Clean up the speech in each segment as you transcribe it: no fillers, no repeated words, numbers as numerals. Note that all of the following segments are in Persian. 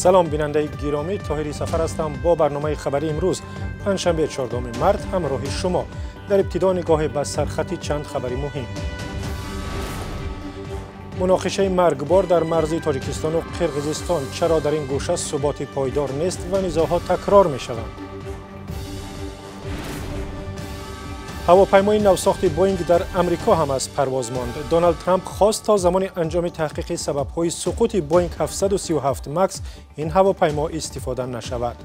سلام بیننده گرامی، طاهری سفر هستم با برنامه خبری امروز پنجشنبه 14 مارس همراه شما. در ابتدا نگاه به سرخط چند خبری مهم. مناقشه مرگبار در مرزی تاجیکستان و قرقیزستان، چرا در این گوشه ثبات پایدار نیست و نزاع‌ها تکرار می‌شوند؟ هواپیمای نوساخت بوینگ در امریکا هم از پرواز ماند. دونالد ترامپ خواست تا زمان انجام تحقیق سبب‌های سقوط بوینگ 737 مکس این هواپیما استفاده نشود.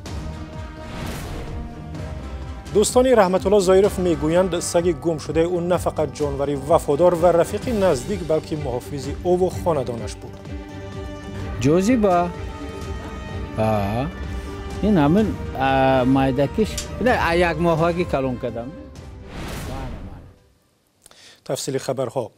دوستان رحمت‌الله زویروف میگویند سگ گم شده او نه فقط جانوری وفادار و رفیق نزدیک بلکه محافظ او و خاندانش بود. جوزیبا این همین مایدکش یک ماهی کلون کردم. تفصیل خبرها.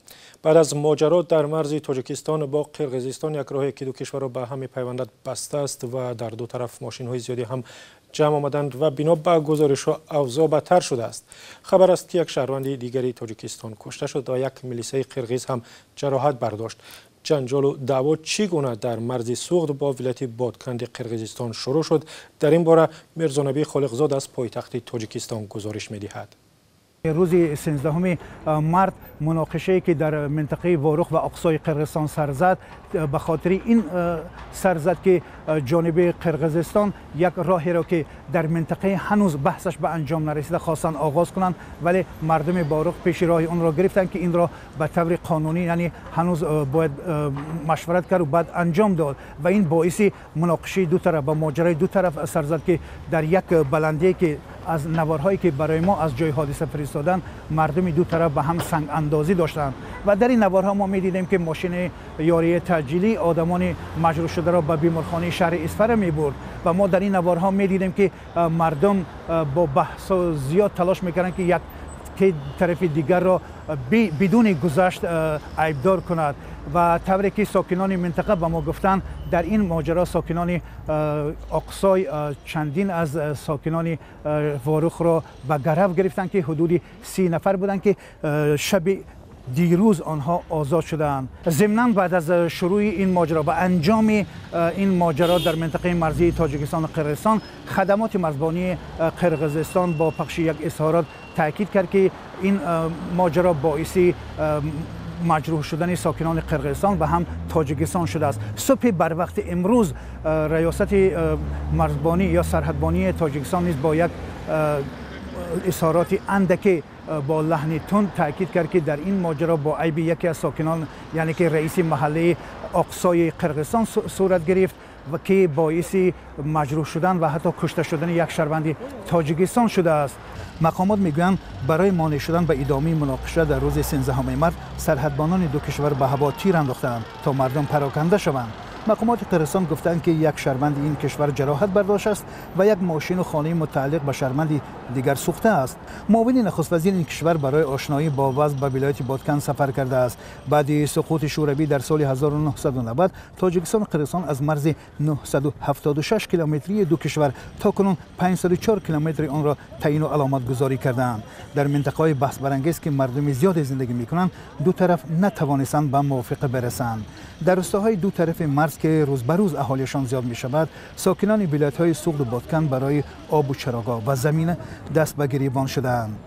بعد از ماجرا در مرز تاجیکستان با قرقیزستان، یک راهی که دو کشور را به هم پیوندد بسته است و در دو طرف ماشین‌های زیادی هم جمع آمدند و بنا به گزارش‌ها اوضاع بدتر شده است. خبر است که یک شهروند دیگری تاجیکستان کشته شد و یک میلیسای قرقیز هم جراحت برداشت. جنجال و دعوا چگونه در مرز سوخت با ولایت بادکند قرقیزستان شروع شد؟ در این باره میرزا خالقزاد از پایتخت تاجیکستان گزارش می‌دهد. روز 13 مارس مناقشه‌ای که در منطقه واروخ و اقصای قرقیزستان سر زد، به خاطر این سر زد که جانب قرقیزستان یک راهی را که در منطقه هنوز بحثش به انجام نرسیده خواستند آغاز کنند، ولی مردم واروخ پیش راه اون را گرفتند که این را به طور قانونی، یعنی هنوز باید مشورت کرد و بعد انجام داد و این باعث مناقشه دو طرف و ماجرای دو طرف سر زد که در یک بلندی که از نوارهایی که برای ما از جای حادثه فرستادن، مردم دو طرف به هم سنگ اندازی داشتند و در این نوارها ما می‌دیدیم که ماشین یاری تجلی آدمان مجروح شده را به بیمارخانه شهر اصفهان می‌برد و ما در این نوارها می‌دیدیم که مردم با بحث زیاد تلاش می‌کردند که یک طرف دیگر را بدون گذشت عیبدار کند و طوری که ساکنان منطقه به ما گفتند در این ماجرا ساکنان اقصای چندین از ساکنان واروخ را به گرفت گرفتند که حدود 30 نفر بودند که شب دیروز آنها آزاد شدند. ضمناً بعد از شروع این ماجرا و انجام این ماجرا در منطقه مرزی تاجیکستان و قرقیزستان، خدمات مرزبانی قرقیزستان با پخش یک اظهارات تاکید کرد که این ماجرا باعث مجروح شدن ساکنان قرقیزستان و هم تاجیکستان شده است. صبح بر وقت امروز ریاست مرزبانی یا سرحدبانی تاجیکستان نیز با یک اظهارات اندکی با لحن تند تاکید کرد که در این ماجرا با عیب یکی از ساکنان، یعنی که رئیس محله اقصای قرقیزستان صورت گرفت و که باعث مجروح شدن و حتی کشته شدن یک شهروند تاجیکستان شده است. مقامات میگویند برای مانع شدن به ادامه مناقشه در روز 13 مارس سرحدبانان دو کشور به هوا تیر انداختند تا مردم پراکنده شوند. مقامات قرقیزستان گفتند که یک شهروند این کشور جراحت برداشت است و یک ماشین و خانه متعلق به شهروند دیگر سوخته است. معاون نخست وزیر این کشور برای آشنایی با وضع به ولایت بادکند سفر کرده است. بعد سقوط شوروی در سال 1990 تاجیکستان و قرقیزستان از مرز 976 کیلومتری دو کشور تا کنون 504 کیلومتر آن را تعیین و علامت گذاری کردند. در منطقه‌های بحث برانگیز که مردم زیاد زندگی می‌کنند، دو طرف نتوانستند به موافقه برسند. در روستاهای دو طرف مرز که روز به روز اهالیشان زیاد می شود، ساکنان ولایت‌های سوخت و بادکند برای آب و چراگاه و زمین دست به گریبان شدند.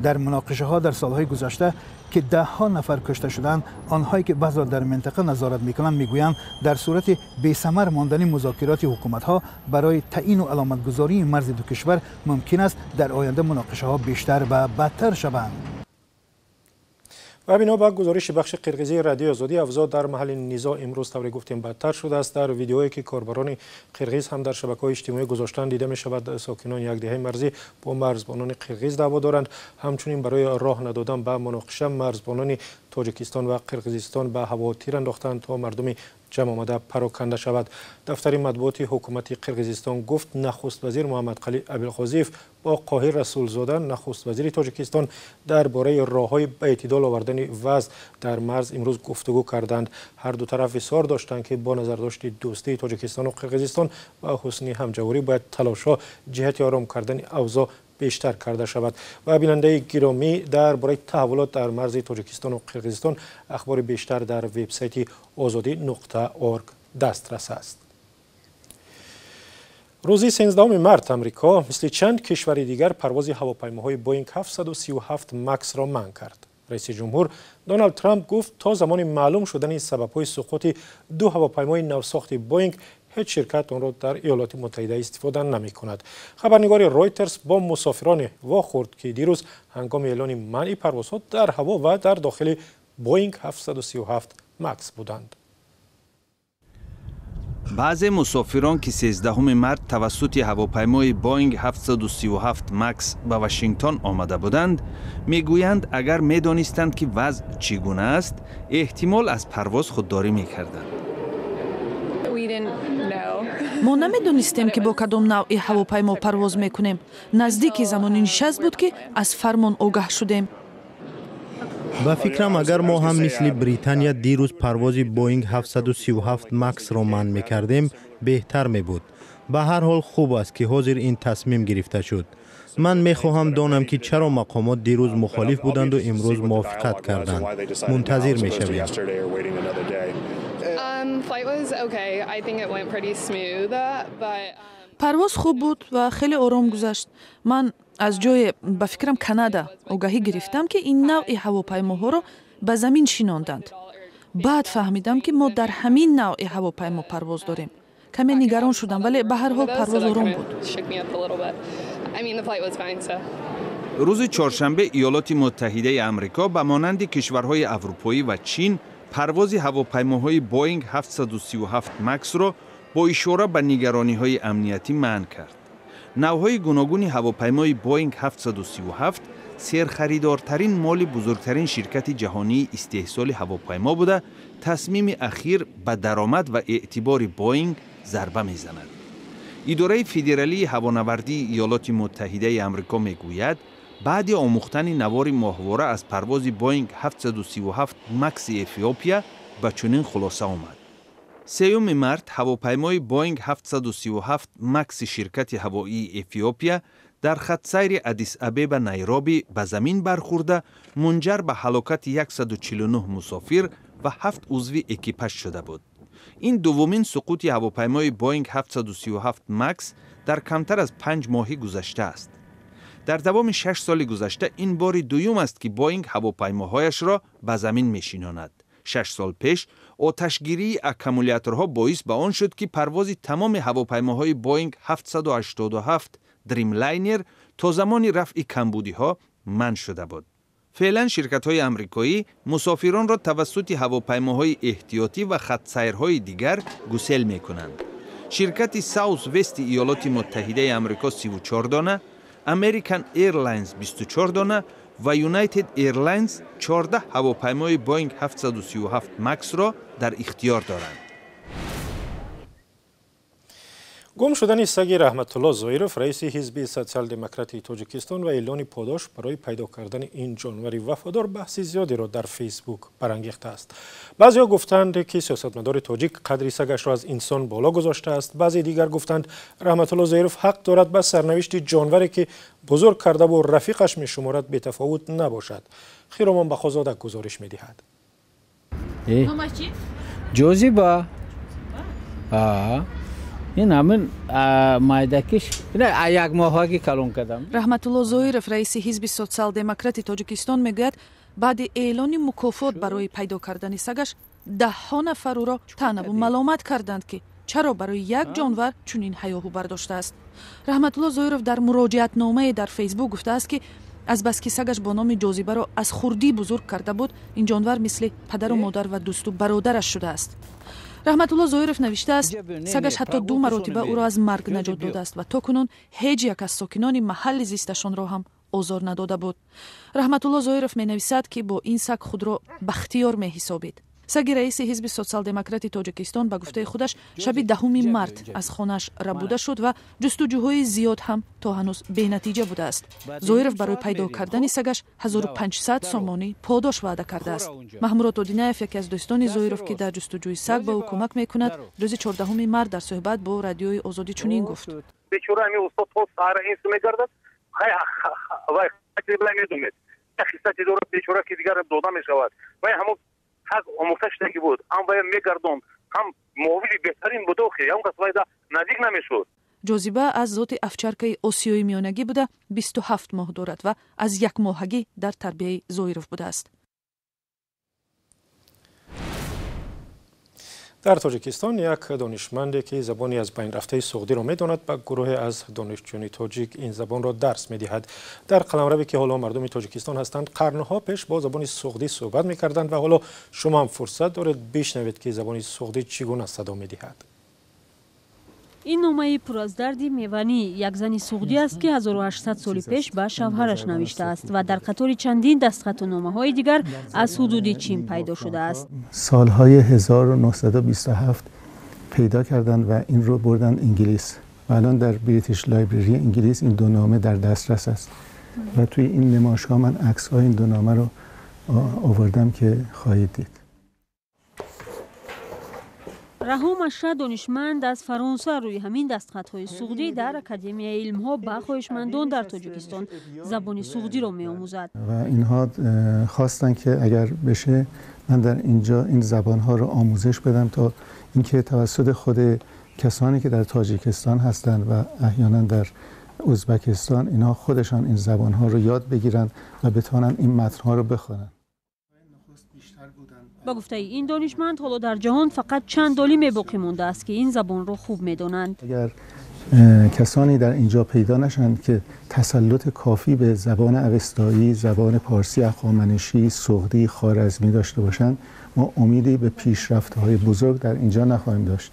در مناقشه‌ها در سالهای گذشته که ده‌ها نفر کشته شدند، آنهایی که بعضا در منطقه نظارت می‌کنند می‌گویند در صورت بی‌ثمر ماندن مذاکرات حکومت‌ها برای تعیین و علامت‌گذاری مرز دو کشور ممکن است در آینده مناقشه‌ها بیشتر و بدتر شوند. و بنا به گزارش بخش قرقیزی رادیو آزادی، اوضاع در محل نزاع امروز طوری گفتیم بدتر شده است. در ویدیویی که کاربران قرقیز هم در شبکه‌های اجتماعی گذاشتن دیده می شود ساکنان یک دهه مرزی با مرزبانان قرقیز دعوا دارند. همچنین برای راه ندادن به مناقشه مرزبانان تاجیکستان و قرقیزستان به هوا تیر انداختند تا مردم جمع آمده پراکنده شود. دفتر مطبوعات حکومت قرقیزستان گفت نخست وزیر محمد قلی ابوالخوزیف با قاهر رسولزاده نخست وزیر تاجیکستان درباره راههای به اعتدال آوردن وضع در مرز امروز گفتگو کردند. هر دو طرف اصرار داشتند که با نظرداشت دوستی تاجیکستان و قرقیزستان و حسن همجواری باید تلاش‌ها جهت آرام کردن اوضاع بیشتر کرده شود. و بیننده گرامی، درباره تحولات در مرز تاجیکستان و قرقیزستان اخبار بیشتر در وبسایت azadi.org دسترس است. روزی 13 مارت امریکا مثل چند کشور دیگر پرواز هواپیماهای بوینگ 737 مکس را منع کرد. رئیس جمهور دونالد ترامپ گفت تا زمان معلوم شدن سبب‌های سقوط دو هواپیمای نوساخت بوینگ هیچ شرکت آن را در ایالات متحده استفاده نمی کند. خبرنگار رویترز با مسافران واخورد که دیروز هنگام اعلان منع پروازها در هوا و در داخل بوینگ 737 مکس بودند. بعضی مسافران که 13 مارت توسط هواپیمای بوینگ 737 مکس به واشنگتن آمده بودند میگویند اگر میدانستند که وضع چگونه است احتمال از پرواز خودداری میکردند. ما نمیدونستیم که با کدام نوع هواپیما پرواز میکنیم. نزدیک زمان نشست بود که از فرمان آگاه شدیم. با فکرم اگر ما هم مثل بریتانیا دیروز پرواز بوینگ 737 مکس را منع میکردیم بهتر می بود. به هر حال خوب است که حاضر این تصمیم گرفته شد. من میخواهم دانم که چرا مقامات دیروز مخالف بودند و امروز موافقت کردند. منتظر میشویم. پرواز خوب بود و خیلی آرام گذشت. من از جای به فکرم کانادا آگاهی گرفتم که این نوع هواپیماها رو به زمین شیناندند. بعد فهمیدم که ما در همین نوع هواپیما پرواز داریم. کمی نگران شدم ولی به هر حال پرواز آرام بود. روز چهارشنبه ایالات متحده آمریکا به مانند کشورهای اروپایی و چین پرواز هواپیماهای بوینگ 737 مکس را با اشاره به نگرانی‌های امنیتی منع کرد. نوع‌های گوناگون هواپیمای بوینگ 737 سرخریدارترین مال بزرگترین شرکت جهانی استحصال هواپیما بوده، تصمیم اخیر به درآمد و اعتبار بوینگ ضربه می‌زند. اداره فدرالی هوانوردی ایالات متحده آمریکا میگوید بعد آموختن نوار ماهواره از پرواز بوینگ 737 مکس اتیوپیا به چنین خلاصه آمد. 3 مارت هواپیمای بوینگ 737 مکس شرکت هوایی اتیوپیا در خط سیر ادیس ابeba نیروبی به زمین برخورده منجر به هلاکت 149 مسافر و 7 عضو اکیپاژ شده بود. این دومین سقوط هواپیمای بوینگ 737 مکس در کمتر از 5 ماهی گذشته است. در دوام 6 سال گذشته این بار دوم است که بوینگ هواپیماهایش را به زمین میشیناند. 6 سال پیش آتشگیری اکومولاتورها باعث به آن شد که پرواز تمام هواپیماهای بوینگ 787 دریم لاینر تا زمان رفع کمبودی‌ها منع شده بود. فعلا شرکت‌های آمریکایی مسافران را توسط هواپیماهای احتیاطی و خط سیرهای دیگر گسیل می‌کنند. شرکت ساوث وست ایالات متحده آمریکا 34 دانه، امریکن ایرلاینز 24 دانه و یونایتد ایرلاینز 14 هواپیمای بوینگ 737 مکس را در اختیار دارند. گم شدن سگ رحمتالله زویروف رئیس حزب سوسیال دموکراتی تاجیکستان و اعلان پاداش برای پیدا کردن این جانور وفادار بحث زیادی را در فیسبوک برانگیخته است. بعضی‌ها گفتند که سیاستمدار تاجیک قدر سگش را از انسان بالا گذاشته است. بعضی دیگر گفتند رحمتالله زویروف حق دارد به سرنوشت جانوری که بزرگ کرده و رفیقش می‌شمارد بی‌تفاوت نباشد. خیرامان بخازاده گزارش می‌دهد. جوزیبا این همین مایدکش یک ماهاگی کلون کردم. رحمتالله زویرов رئیس حزب سوسیال دموکراتی تاجیکستان میگوید بعد اعلان مکافات برای پیدا کردن سگش 10 نفر او را طعنه و ملامت کردند که چرا برای یک جانور چنین هیاهو برداشته است. رحمتالله زویرов در مراجعت نامه در فیسبوک گفته است که از بس که سگش با نام جاذبه را از خردی بزرگ کرده بود این جانور مثل پدر و مادر و دوست و برادرش شده است. رحمتالله زویرов نوشته است سگش حتی 2 مرتبه او را از مرگ نجات داده است و تاکنون هیچ یک از ساکنان محل زیستشان را هم آزار نداده بود. رحمتالله زویرов می نویسد که با این سگ خود را بختیار می حسابید. سگ رئیس حزب سوسیال دموکراتی تاجیکستان به گفته خودش شب 10 مارت از خانه‌اش ربوده شد و جستجوهای زیاد هم تا هنوز بی نتیجه بوده است. زویرов برای پیدا کردن سگش 1500 سومانی پاداش وعده کرده است. محمود اودینایف یکی از دوستان زویرov که در جستجوی سگ به او کمک میکند روز 14 مارت در صحبت با رادیوی آزادی چنین گفت: بیچاره می استاد تو سر این میگردد خیلی وای خیلی بلا میدونید تخصصی داره بیچاره که دیگر داده میشود و همون حق آموزش نگی بود هم باید میگردون هم مویلی بهترین بود که هم کس باید نزدیک نمیشود. ҷозиба аз зоти овчаркаи осиёи миёнагӣ буда 27 моҳ дорад ва аз якмоҳагӣ дар тарбияи Зоиров будааст. дар Тоҷикистон як донишманде ки забони аз байн рафтаи суғдиро медонад ба гурӯҳе аз донишҷӯёни тоҷик ин забонро дарс медиҳад. дар қаламраве ки ҳоло мардуми Тоҷикистон ҳастанд, қарнҳо пеш бо забони суғдӣ суҳбат мекарданд ва ҳоло шумо ҳам фурсат доред бишнавед ки забони суғдӣ чӣ гуна садо медиҳад. این نامه پر از درد میوانی یک زن سوغدی است که 1800 سال پیش به شوهرش نوشته است و در قطار چندین دستخطنامه های دیگر از حدود چین پیدا شده است. سالهای 1927 پیدا کردند و این رو بردن انگلیس و الان در بریتیش لایبرری انگلیس این دو نامه در دسترس است و توی این نمایش‌ها من عکس‌های این دو نامه رو آوردم که خواهید دید. رهام اشرف دانشمند از فرانسه روی همین دستخطهای سوغدی در اکادمیای علم‌ها به خواهشمندان در تاجیکستان زبان سوغدی را می‌آموزد. و اینها خواستن که اگر بشه من در اینجا این زبان‌ها رو آموزش بدم تا اینکه توسط خود کسانی که در تاجیکستان هستند و احیانا در ازبکستان اینها خودشان این زبان‌ها رو یاد بگیرند و بتوانند این متن‌ها رو بخوانند. با گفته این دانشمند حالا در جهان فقط چند عالم باقی مانده است که این زبان را خوب می‌دانند. اگر کسانی در اینجا پیدا نشند که تسلط کافی به زبان اوستایی، زبان پارسی هخامنشی، سوغدی، خوارزمی داشته باشند، ما امیدی به پیشرفت‌های بزرگ در اینجا نخواهیم داشت.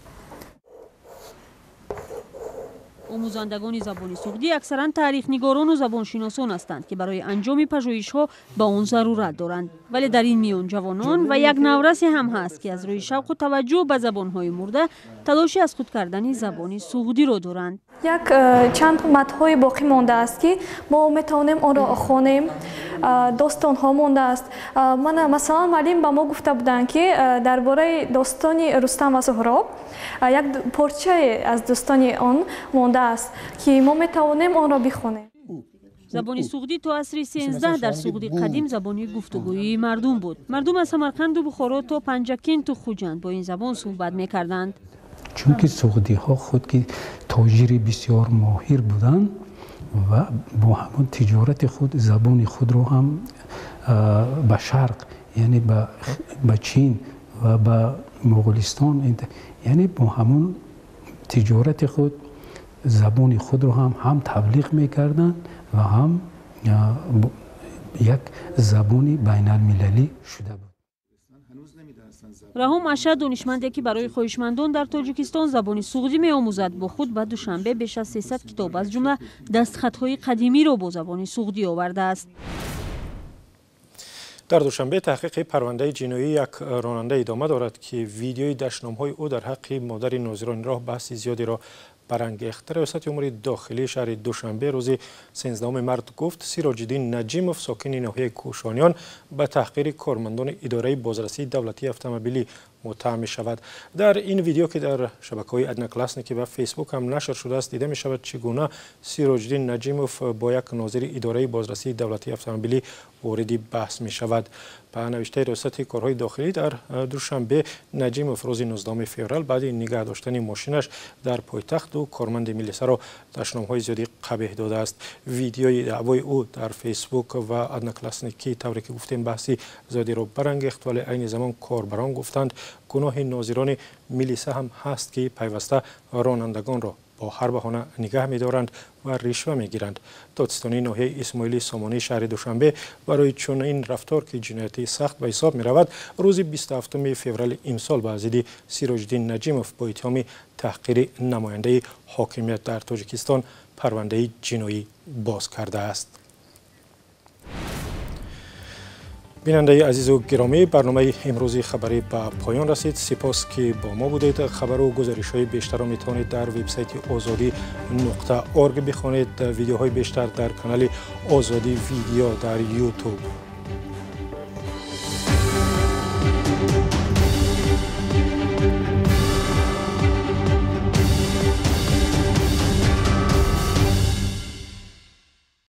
آموزندگان زبان سوغدی اکثرا تاریخ‌نگاران و زبانشناسان هستند که برای انجام پژوهش‌ها به آن ضرورت دارند، ولی در این میان جوانان و یک نورسی هم هست که از روی شوق و توجه به زبان‌های مرده تلاشی از خود کردن زبان سوغدی را دارند. یک چند متن‌های باقی مانده است که ما میتونیم آن را خوانیم. داستان‌ها مانده است. من مثلا معلم به ما گفته بودند که درباره داستان رستم و سهراب یک پارچه از داستان آن مانده است که ما میتوانیم آن را بخوانیم. زبان سوغدی تا عصر 13 در سوغدی قدیم زبانی گفتگویی مردم بود. مردم از سمرقند و بخارا تا پنجکین تو خوجند با این زبان صحبت میکردند. چون که سوغدی ها خود که تاجر بسیار ماهر بودند و با همون تجارت خود زبان خود رو هم به شرق یعنی به چین و به مغولستان یعنی با همون تجارت خود زبان خود رو هم تبلیغ میکردن و هم یک زبان بین المللی شده بود. رهام اشرف دانشمندی که برای خواهشمندان در تاجیکستان زبان سوغدی می‌آموزد با خود به دوشنبه بیش از 300 کتاب از جمله دستخطهای قدیمی را با زبان سوغدی آورده است. در دوشنبه تحقیق پرونده جنایی یک راننده ادامه دارد که ویدیوی دشنام‌های او در حق مادر ناظران راه بحث زیادی را برانگیخت. ریاست امور داخلی شهر دوشنبه روز 13 مارس گفت سیراج‌الدین نجیموف ساکن ناحیه کوشانیان به تحقیر کارمندان اداره بازرسی دولتی اتومبیلی متهم می شود. در این ویدیو که در شبکه‌های ادناکلاسنیکی و فیسبوک هم نشر شده است دیده می شود چگونه سیراج‌الدین نجیموف با یک ناظر اداره بازرسی دولتی اتومبیلی وارد بحث می شود. به نوشته ریاست کارهای داخلی در دوشنبه نجیموف روز 19 فوریه بعد نگاه داشتن ماشینش در پایتخت و کارمند ملیسا را دشنام‌های زیادی قبیح داده است. ویدیوی دعوای او در فیسبوک و ادناکلاسنیکی طوری که گفتیم بحثی زیادی را برانگیخت، ولی عین زمان کاربران گفتند گناه ناظران ملیسا هم هست که پیوسته رانندگان را با هر بهانه نگه می‌دارند و رشوه می‌گیرند. دادستانی ناحیه اسماعیلی سامانی شهر دوشنبه برای چنین رفتار که جنایتی سخت به حساب می‌رود روز 27 فوریه امسال به ضد سیراج‌الدین نجیموف با اتهام تحقیر نماینده حاکمیت در تاجیکستان پرونده جنایی باز کرده است. بیننده عزیز و گرامی، برنامه امروزی خبری به پایان رسید. سپاس که با ما بودید. خبر و گزارش‌های بیشتر را می‌توانید در وبسایت azadi.org بخوانید. ویدیوهای بیشتر در کانال آزادی ویدیو در یوتیوب